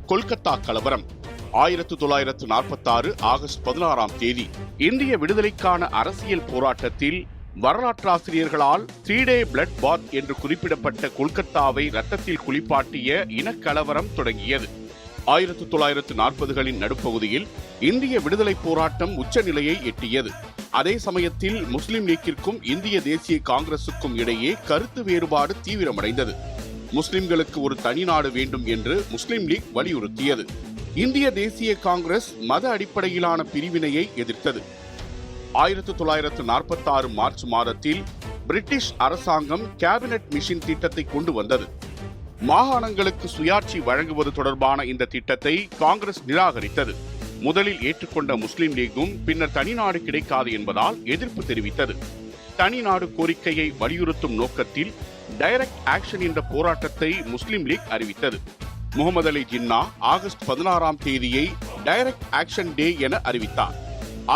கொல்கத்தா கலவரம் 1946 ஆகஸ்ட் 16 இந்திய விடுதலைக்கான அரசியல் போராட்டத்தில் வரலாற்றாசிரியர்களால் 3-day பிளட் பாத் என்று குறிப்பிடப்பட்ட கொல்கத்தாவை ரத்தத்தில் குளிப்பாட்டிய இனக்கலவரம் தொடங்கியது. 1940களின் நடுப்பகுதியில் இந்திய விடுதலை போராட்டம் உச்சநிலையை எட்டியது. அதே சமயத்தில் முஸ்லிம் லீக்கிற்கும் இந்திய தேசிய காங்கிரசுக்கும் இடையே கருத்து வேறுபாடு தீவிரமடைந்தது. முஸ்லிம்களுக்கு ஒரு தனி நாடு வேண்டும் என்று முஸ்லிம் லீக் வலியுறுத்தியது. இந்திய தேசிய காங்கிரஸ் மத அடிப்படையிலான பிரிவினையை எதிர்த்தது. 1946 மார்ச் மாதத்தில் பிரிட்டிஷ் அரசாங்கம் கேபினட் மிஷன் திட்டத்தை கொண்டு வந்தது. மாகாணங்களுக்கு சுயாட்சி வழங்குவது தொடர்பான இந்த திட்டத்தை காங்கிரஸ் நிராகரித்தது. முதலில் ஏற்றுக்கொண்ட முஸ்லிம் லீக்கும் பின்னர் தனிநாடு கிடைக்காது என்பதால் எதிர்ப்பு தெரிவித்தது. தனிநாடு கோரிக்கையை வலியுறுத்தும் நோக்கத்தில் டைரக்ட் ஆக்ஷன் என்ற போராட்டத்தை முஸ்லிம் லீக் அறிவித்தது. Mohammed Ali Jinnah August 16 direct action டே என அறிவித்தார்.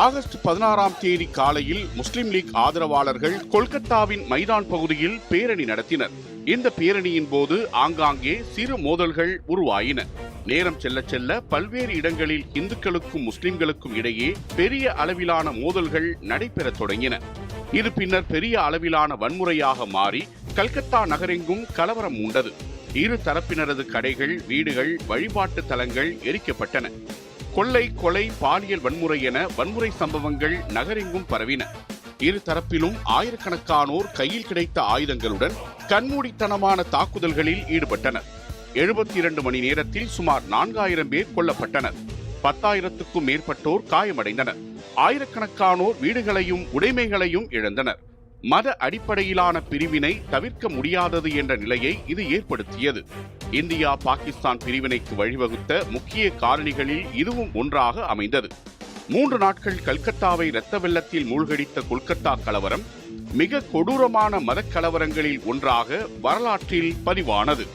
ஆகஸ்ட் 16 காலையில் முஸ்லிம் லீக் ஆதரவாளர்கள் கொல்கத்தாவின் மைதான் பகுதியில் பேரணி நடத்தினர். இந்த பேரணியின் போது ஆங்காங்கே சிறு மோதல்கள் உருவாயின. நேரம் செல்ல செல்ல பல்வேறு இடங்களில் இந்துக்களுக்கும் முஸ்லிம்களுக்கும் இடையே பெரிய அளவிலான மோதல்கள் நடைபெறத் தொடங்கின. இது பின்னர் பெரிய அளவிலான வன்முறையாக மாறி கல்கத்தா நகரெங்கும் கலவரம் உண்டது. இரு தரப்பினரது கடைகள், வீடுகள், வழிபாட்டு தலங்கள் எரிக்கப்பட்டன. கொள்ளை, கொலை, பாலியல் வன்முறை என வன்முறை சம்பவங்கள் நகரெங்கும் பரவின. இரு தரப்பிலும் ஆயிரக்கணக்கானோர் கையில் கிடைத்த ஆயுதங்களுடன் கண்மூடித்தனமான தாக்குதல்களில் ஈடுபட்டனர். 72 மணி நேரத்தில் சுமார் 4000 பேர் கொல்லப்பட்டனர். 10,000க்கும் மேற்பட்டோர் காயமடைந்தனர். ஆயிரக்கணக்கானோர் வீடுகளையும் உடைமைகளையும் இழந்தனர். மத அடிப்படையிலான பிரிவினை தவிர்க்க முடியாதது என்ற நிலையை இது ஏற்படுத்தியது. இந்தியா பாகிஸ்தான் பிரிவினைக்கு வழிவகுத்த முக்கிய காரணிகளில் இதுவும் ஒன்றாக அமைந்தது. 3 நாட்கள் கல்கத்தாவை இரத்த வெள்ளத்தில் மூழ்கடித்த கொல்கத்தா கலவரம் மிக கொடூரமான மத கலவரங்களில் ஒன்றாக வரலாற்றில் பதிவானது.